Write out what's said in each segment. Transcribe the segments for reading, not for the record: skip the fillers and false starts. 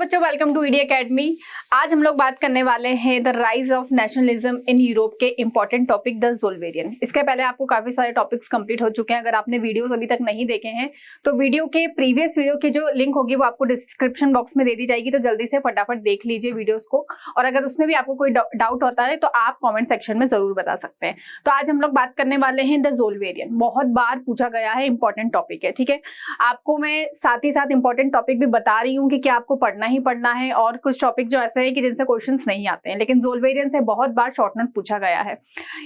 बच्चों, welcome to ED academy. आज हम लोग बात करने वाले हैं the rise of nationalism in Europe के इंपॉर्टेंट टॉपिक द ज़ोल्वेरियन। इसके पहले आपको काफी सारे टॉपिक्स कंप्लीट हो चुके हैं। अगर आपने वीडियोस अभी तक नहीं देखे हैं तो वीडियो के प्रीवियस वीडियो की जो लिंक होगी वो आपको डिस्क्रिप्शन बॉक्स में दे दी जाएगी, तो जल्दी से फटाफट देख लीजिए वीडियोज को। और अगर उसमें भी आपको कोई डाउट होता है तो आप कॉमेंट सेक्शन में जरूर बता सकते हैं। तो आज हम लोग बात करने वाले हैं द ज़ोल्वेरियन। बहुत बार पूछा गया है, इंपॉर्टेंट टॉपिक है, ठीक है। आपको मैं साथ ही साथ इंपॉर्टेंट टॉपिक भी बता रही हूँ कि क्या आपको पढ़ना ही पढ़ना है, और कुछ टॉपिक जो ऐसे हैं कि जिनसे क्वेश्चंस नहीं आते हैं, लेकिन ज़ोल्वेरियन से बहुत बार शॉर्ट नोट पूछा गया है।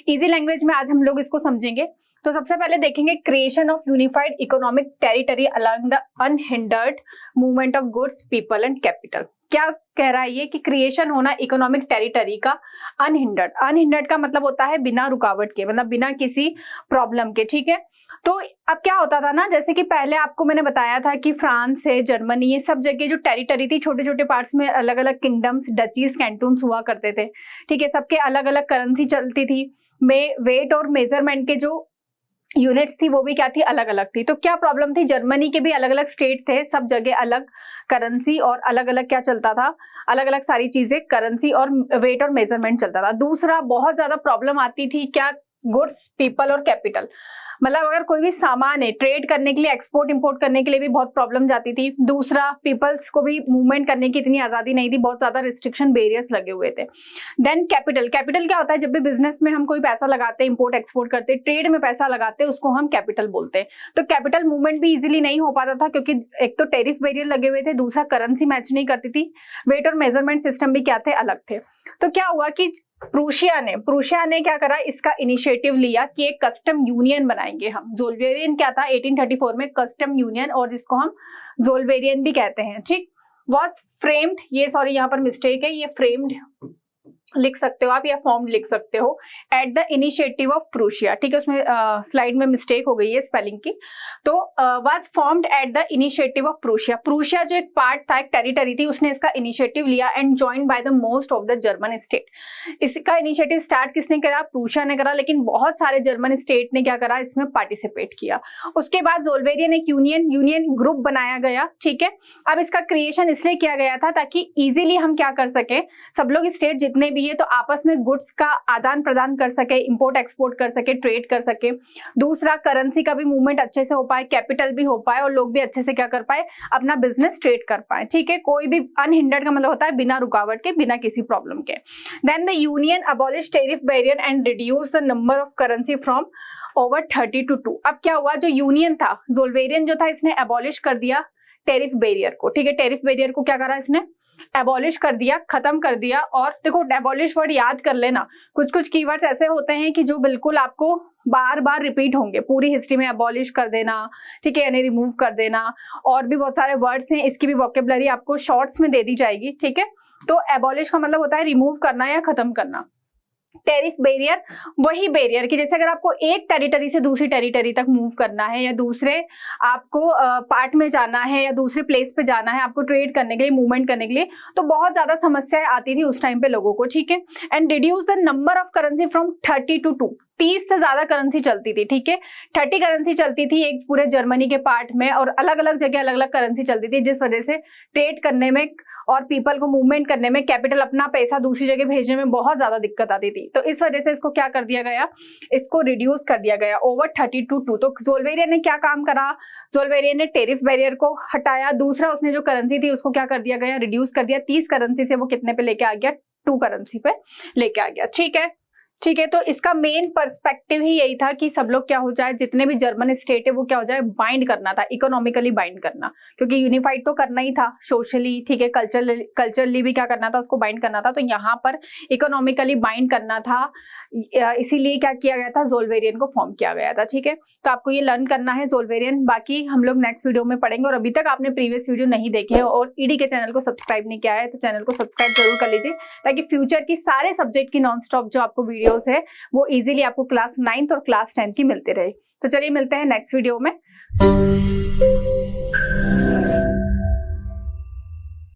इजी लैंग्वेज में आज हम लोग इसको समझेंगे। तो सबसे पहले देखेंगे creation of unified economic territory along the unhindered movement of goods, people and capital. क्या कह रहा है ये कि क्रिएशन होना इकोनॉमिक टेरिटरी का अनहिंडर्ड। अनहिंडर्ड का मतलब होता है बिना रुकावट के, मतलब बिना किसी प्रॉब्लम के, ठीक है। तो अब क्या होता था ना, जैसे कि पहले आपको मैंने बताया था कि फ्रांस है, जर्मनी, ये सब जगह जो टेरिटरी थी, छोटे छोटे पार्ट्स में अलग अलग किंगडम्स, डचीज, कैंटून्स हुआ करते थे, ठीक है। सबके अलग अलग करेंसी चलती थी, में वेट और मेजरमेंट के जो यूनिट्स थी वो भी क्या थी, अलग अलग थी। तो क्या प्रॉब्लम थी, जर्मनी के भी अलग अलग स्टेट थे, सब जगह अलग करेंसी और अलग अलग क्या चलता था, अलग अलग सारी चीजें, करेंसी और वेट और मेजरमेंट चलता था। दूसरा बहुत ज्यादा प्रॉब्लम आती थी क्या, गुड्स, पीपल और कैपिटल। मतलब अगर कोई भी सामान है ट्रेड करने के लिए, एक्सपोर्ट इंपोर्ट करने के लिए भी बहुत प्रॉब्लम जाती थी। दूसरा, पीपल्स को भी मूवमेंट करने की इतनी आजादी नहीं थी, बहुत ज्यादा रिस्ट्रिक्शन, बैरियर्स लगे हुए थे। Then capital. कैपिटल क्या होता है, जब भी बिजनेस में हम कोई पैसा लगाते हैं, इंपोर्ट एक्सपोर्ट करते हैं, ट्रेड में पैसा लगाते हैं, उसको हम कैपिटल बोलते हैं। तो कैपिटल मूवमेंट भी इजिली नहीं हो पाता था, क्योंकि एक तो टेरिफ बैरियर लगे हुए थे, दूसरा करेंसी मैच नहीं करती थी, वेट और मेजरमेंट सिस्टम भी क्या थे, अलग थे। तो क्या हुआ कि प्रूशिया ने क्या करा, इसका इनिशिएटिव लिया कि एक कस्टम यूनियन बनाएंगे हम। ज़ोल्वेरियन क्या था 1834 में, कस्टम यूनियन, और जिसको हम ज़ोल्वेरियन भी कहते हैं, ठीक। वाज फ्रेम्ड, ये सॉरी यहाँ पर मिस्टेक है, ये फ्रेम्ड लिख सकते हो आप या फॉर्म लिख सकते हो, at the initiative of Prussia, ठीक है। उसमें स्लाइड में मिस्टेक हो गई है स्पेलिंग की। तो was formed at the initiative of Prussia. Prussia जो एक पार्ट था, एक टेरिटरी थी, उसने इसका इनिशिएटिव लिया and joined by the most of the German state. इसका इनिशिएटिव स्टार्ट किसने करा, प्रूशिया ने करा, लेकिन बहुत सारे जर्मन स्टेट ने क्या करा, इसमें पार्टिसिपेट किया। उसके बाद ज़ोल्वेरियन एक यूनियन ग्रुप बनाया गया, ठीक है। अब इसका क्रिएशन इसलिए किया गया था ताकि इजीली हम क्या कर सके, सब लोग स्टेट जितने भी है तो आपस में गुड्स का आदान प्रदान कर सके, इंपोर्ट एक्सपोर्ट कर सके, ट्रेड कर सके। दूसरा, करेंसी का भी मूवमेंट अच्छे से हो पाए, कैपिटल भी हो पाए, और लोग भी अच्छे से क्या कर पाए, अपना बिजनेस ट्रेड कर पाए, ठीक है। कोई भी अनहिंडर्ड का मतलब होता है बिना रुकावट के, बिना किसी प्रॉब्लम के। Then the union abolish tariff barrier and reduce the number of currency from over 30 to 2। अब क्या हुआ, जो यूनियन था, ज़ोल्वेरियन जो था, इसने अबॉलिश कर दिया टेरिफ बैरियर को, ठीक है। टेरिफ बैरियर को क्या करा इसने, एबॉलिश कर दिया, खत्म कर दिया। और देखो, एबॉलिश वर्ड याद कर लेना, कुछ कुछ कीवर्ड्स ऐसे होते हैं कि जो बिल्कुल आपको बार बार रिपीट होंगे पूरी हिस्ट्री में। एबॉलिश कर देना, ठीक है, यानी रिमूव कर देना, और भी बहुत सारे वर्ड्स हैं, इसकी भी वोकेबलरी आपको शॉर्ट्स में दे दी जाएगी, ठीक है। तो एबॉलिश का मतलब होता है रिमूव करना या खत्म करना। टेरिफ बैरियर वही बैरियर कि जैसे अगर आपको एक टेरिटरी से दूसरी टेरिटरी तक मूव करना है, या दूसरे आपको पार्ट में जाना है, या दूसरे प्लेस पे जाना है, आपको ट्रेड करने के लिए, मूवमेंट करने के लिए, तो बहुत ज्यादा समस्याएं आती थी उस टाइम पे लोगों को, ठीक है। And reduce the number of currency from 30 to 2। 30 से ज्यादा करेंसी चलती थी, ठीक है। 30 करेंसी चलती थी एक पूरे जर्मनी के पार्ट में, और अलग अलग जगह अलग अलग करेंसी चलती थी, जिस वजह से ट्रेड करने में और पीपल को मूवमेंट करने में, कैपिटल अपना पैसा दूसरी जगह भेजने में बहुत ज्यादा दिक्कत आती थी। तो इस वजह से इसको क्या कर दिया गया, इसको रिड्यूस कर दिया गया ओवर 30 to 2। तो ज़ोल्वेरियन ने क्या काम करा, ज़ोल्वेरियन ने टेरिफ बैरियर को हटाया। दूसरा, उसने जो करेंसी थी उसको क्या कर दिया गया, रिड्यूस कर दिया। 30 करेंसी से वो कितने पे लेके आ गया, 2 करेंसी पे लेके आ गया, ठीक है। ठीक है, तो इसका मेन पर्सपेक्टिव ही यही था कि सब लोग क्या हो जाए, जितने भी जर्मन स्टेट है वो क्या हो जाए, बाइंड करना था, इकोनॉमिकली बाइंड करना, क्योंकि यूनिफाइड तो करना ही था सोशली, ठीक है, कल्चरली भी क्या करना था, उसको बाइंड करना था। तो यहाँ पर इकोनॉमिकली बाइंड करना था, इसीलिए क्या किया गया था, ज़ोल्वेरियन को फॉर्म किया गया था, ठीक है। तो आपको ये लर्न करना है ज़ोल्वेरियन, बाकी हम लोग नेक्स्ट वीडियो में पढ़ेंगे। और अभी तक आपने प्रीवियस वीडियो नहीं देखे हैं और ईडी के चैनल को सब्सक्राइब नहीं किया है तो चैनल को सब्सक्राइब जरूर कर लीजिए, ताकि फ्यूचर की सारे सब्जेक्ट की नॉन स्टॉप जो आपको वीडियोस है वो इजीली आपको क्लास 9th और क्लास 10th की मिलते रहे। तो चलिए मिलते हैं नेक्स्ट वीडियो में।